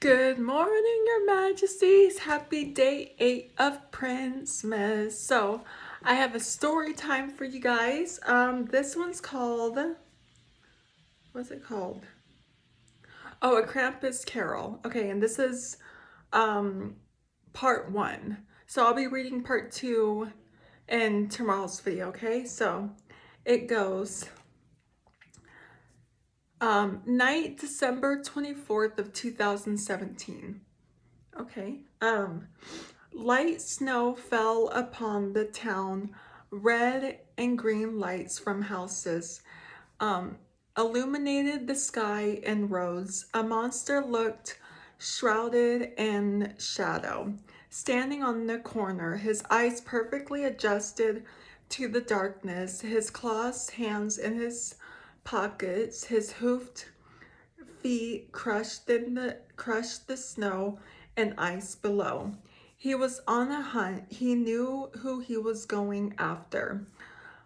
Good morning, Your Majesties. Happy day 8 of Princemess. So, I have a story time for you guys. This one's called, what's it called? Oh, A Krampus Carol. Okay, and this is um, part 1. So, I'll be reading part 2 in tomorrow's video, okay? So, it goes, night December 24th of 2017. Okay. Light snow fell upon the town. Red and green lights from houses um, illuminated the sky in rows. A monster looked shrouded in shadow, standing on the corner, his eyes perfectly adjusted to the darkness, his claws, hands in his pockets, his hoofed feet crushed the snow and ice below. He was on a hunt. He knew who he was going after.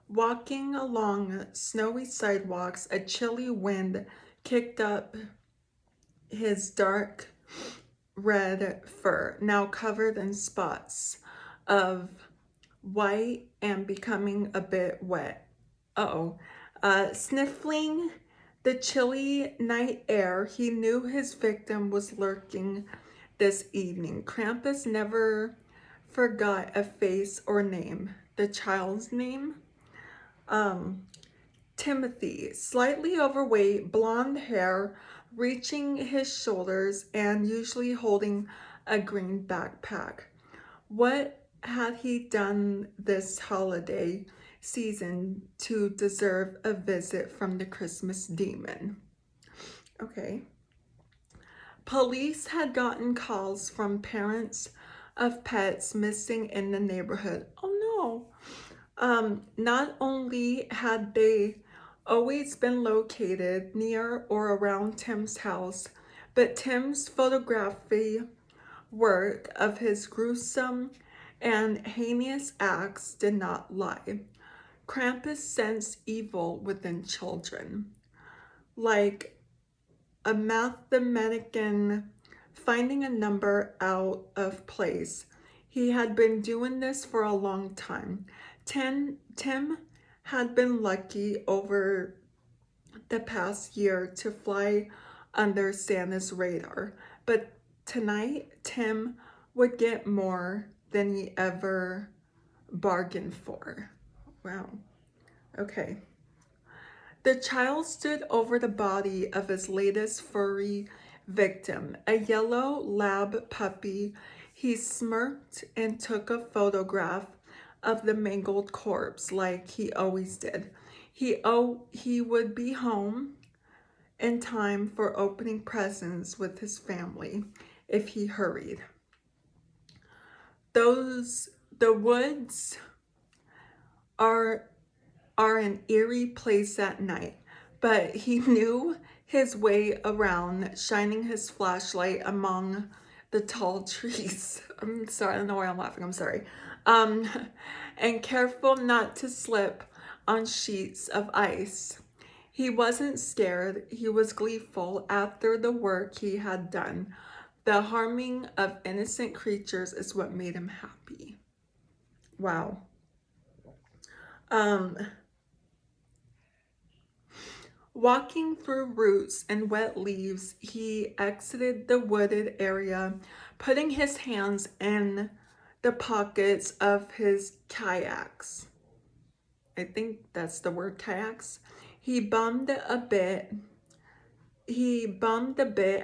Walking along snowy sidewalks, a chilly wind kicked up his dark red fur, now covered in spots of white and becoming a bit wet. Uh-oh. Sniffling the chilly night air, he knew his victim was lurking this evening. Krampus never forgot a face or name. The child's name? Timothy, slightly overweight, blonde hair reaching his shoulders and usually holding a green backpack. What had he done this holiday season to deserve a visit from the Christmas demon? Okay. Police had gotten calls from parents of pets missing in the neighborhood. Oh no. Not only had they always been located near or around Tim's house, but Tim's photography work of his gruesome and heinous acts did not lie. Krampus sensed evil within children, like a mathematician finding a number out of place. He had been doing this for a long time. Tim had been lucky over the past year to fly under Santa's radar, but tonight Tim would get more than he ever bargained for. Wow. Okay. The child stood over the body of his latest furry victim, a yellow lab puppy. He smirked and took a photograph of the mangled corpse like he always did. He would be home in time for opening presents with his family if he hurried. The woods are an eerie place at night, but he knew his way around, shining his flashlight among the tall trees. I'm sorry, I don't know why I'm laughing, I'm sorry. Um, and careful not to slip on sheets of ice. He wasn't scared, he was gleeful after the work he had done. The harming of innocent creatures is what made him happy. Wow. Um, Walking through roots and wet leaves, he exited the wooded area, putting his hands in the pockets of his kayaks. I think that's the word, kayaks. He bummed a bit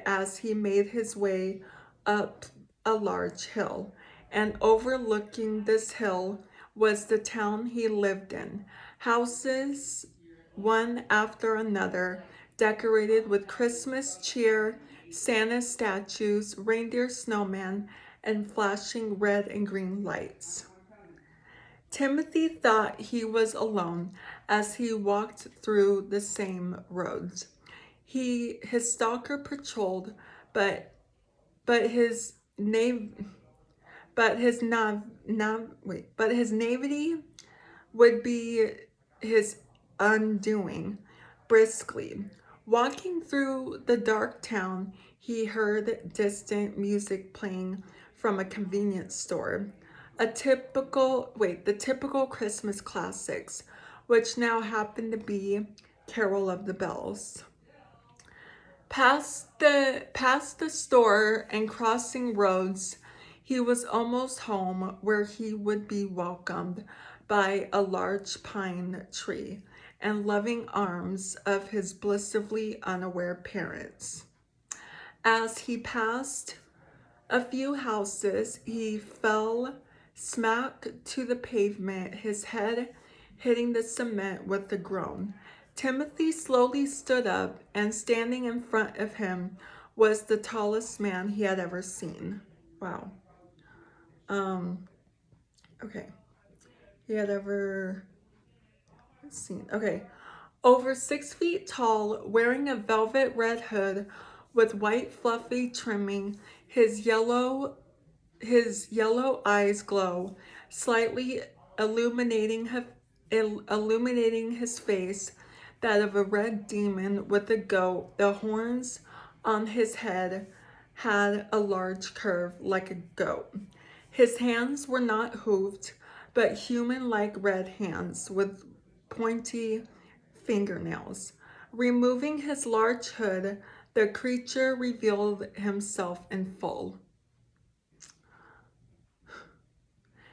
as he made his way up a large hill, and overlooking this hill was the town he lived in. Houses, one after another, decorated with Christmas cheer, Santa statues, reindeer snowmen, and flashing red and green lights. Timothy thought he was alone as he walked through the same roads. His stalker patrolled, but his naivety would be his undoing. Briskly Walking through the dark town, he heard distant music playing from a convenience store. The typical Christmas classics, which now happened to be Carol of the Bells. Past the store and crossing roads, he was almost home where he would be welcomed by a large pine tree and loving arms of his blissfully unaware parents. As he passed a few houses, he fell smack to the pavement, his head hitting the cement with a groan. Timothy slowly stood up, and standing in front of him was the tallest man he had ever seen. Wow. Um, okay. He had ever seen. Okay. Over 6 feet tall, wearing a velvet red hood with white fluffy trimming, his yellow eyes glow, slightly illuminating illuminating his face, that of a red demon with a goat. The horns on his head had a large curve like a goat. His hands were not hooved, but human-like red hands with pointy fingernails. Removing his large hood, the creature revealed himself in full.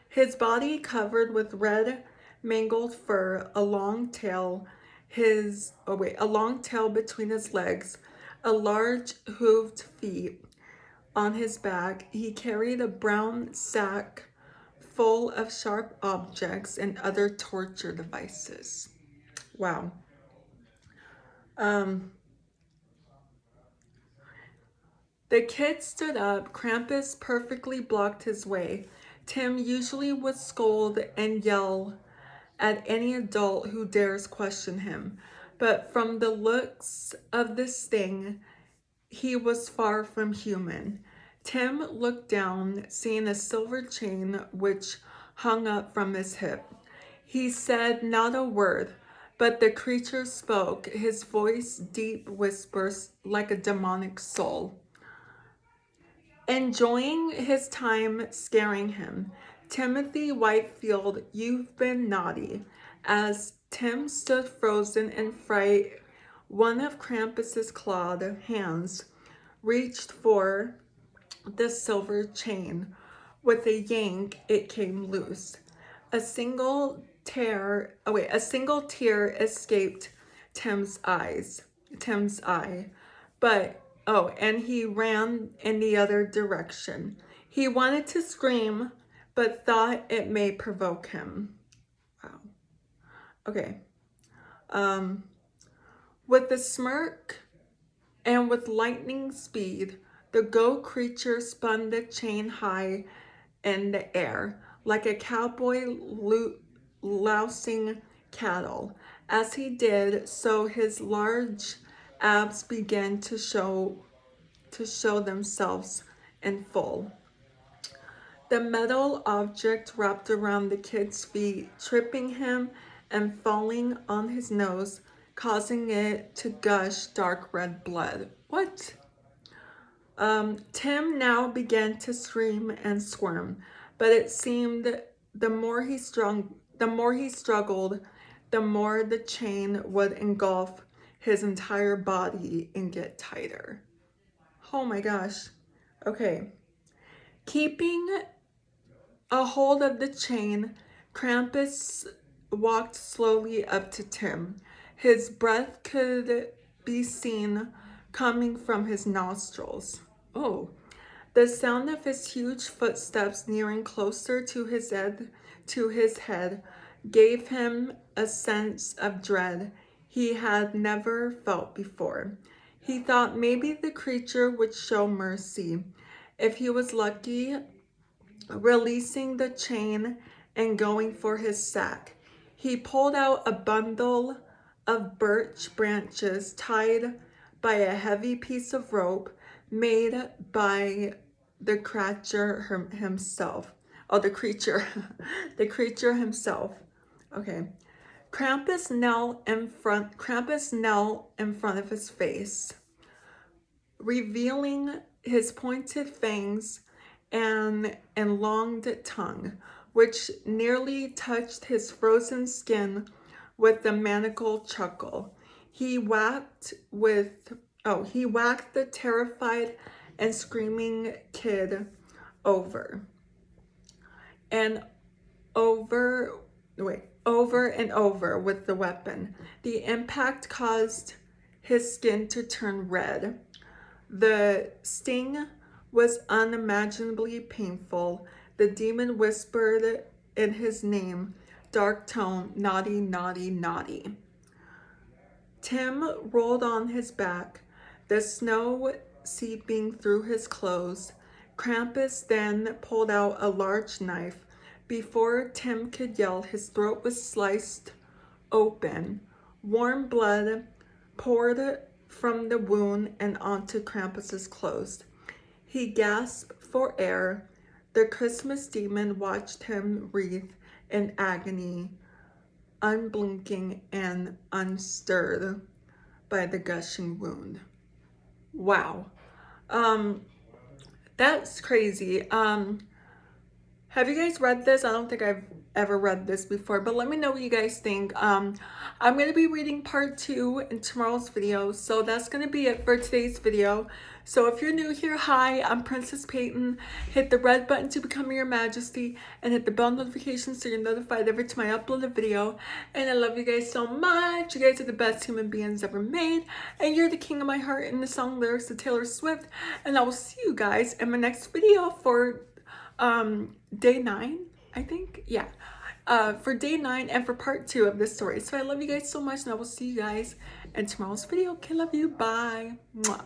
His body covered with red mangled fur, a long tail between his legs, a large hooved feet on his back. He carried a brown sack full of sharp objects and other torture devices. Wow. Um, the kid stood up. Krampus perfectly blocked his way. Tim usually would scold and yell at any adult who dares question him, but from the looks of this thing, he was far from human. Tim looked down, seeing a silver chain which hung up from his hip. He said not a word, but the creature spoke, his voice deep whispers like a demonic soul. Enjoying his time scaring him, Timothy Whitefield, you've been naughty. As Tim stood frozen in fright, one of Krampus's clawed hands reached for the silver chain. With a yank, it came loose. A single tear escaped Tim's eyes. Tim's eye. But and he ran in the other direction. He wanted to scream, but thought it may provoke him. Wow. Okay. Um, with a smirk and with lightning speed, the goat creature spun the chain high in the air, like a cowboy lousing cattle. As he did so, his large abs began to show themselves in full. The metal object wrapped around the kid's feet, tripping him and falling on his nose, causing it to gush dark red blood. What? Tim now began to scream and squirm, but it seemed the more he struggled, the more the chain would engulf his entire body and get tighter. Oh my gosh. Okay. Keeping a hold of the chain, Krampus walked slowly up to Tim. His breath could be seen coming from his nostrils. Oh, the sound of his huge footsteps nearing closer to his head gave him a sense of dread he had never felt before. He thought maybe the creature would show mercy. If he was lucky, releasing the chain and going for his sack. He pulled out a bundle of birch branches tied by a heavy piece of rope made by the creature himself. Oh, the creature. The creature himself. Okay. Krampus knelt in front of his face, revealing his pointed fangs and enlonged tongue, which nearly touched his frozen skin with a maniacal chuckle. He whacked he whacked the terrified and screaming kid over and over over and over with the weapon. The impact caused his skin to turn red. The sting was unimaginably painful. The demon whispered in his name, dark tone, naughty, naughty, naughty. Tim rolled on his back, the snow seeping through his clothes. Krampus then pulled out a large knife. Before Tim could yell, his throat was sliced open. Warm blood poured from the wound and onto Krampus's clothes. He gasped for air. The Christmas demon watched him writhe in agony, unblinking and unstirred by the gushing wound. Wow. That's crazy. Have you guys read this? I don't think I've ever read this before, but let me know what you guys think. I'm going to be reading part 2 in tomorrow's video, so that's going to be it for today's video. So if you're new here, hi, I'm Princess Peyton. Hit the red button to become your majesty and hit the bell notification so you're notified every time I upload a video. And I love you guys so much. You guys are the best human beings ever made, and you're the king of my heart in the song lyrics to Taylor Swift. And I will see you guys in my next video for day 9, I think. Yeah, for day 9 and for part 2 of this story. So I love you guys so much, and I will see you guys in tomorrow's video. Okay, love you. Bye. Mwah.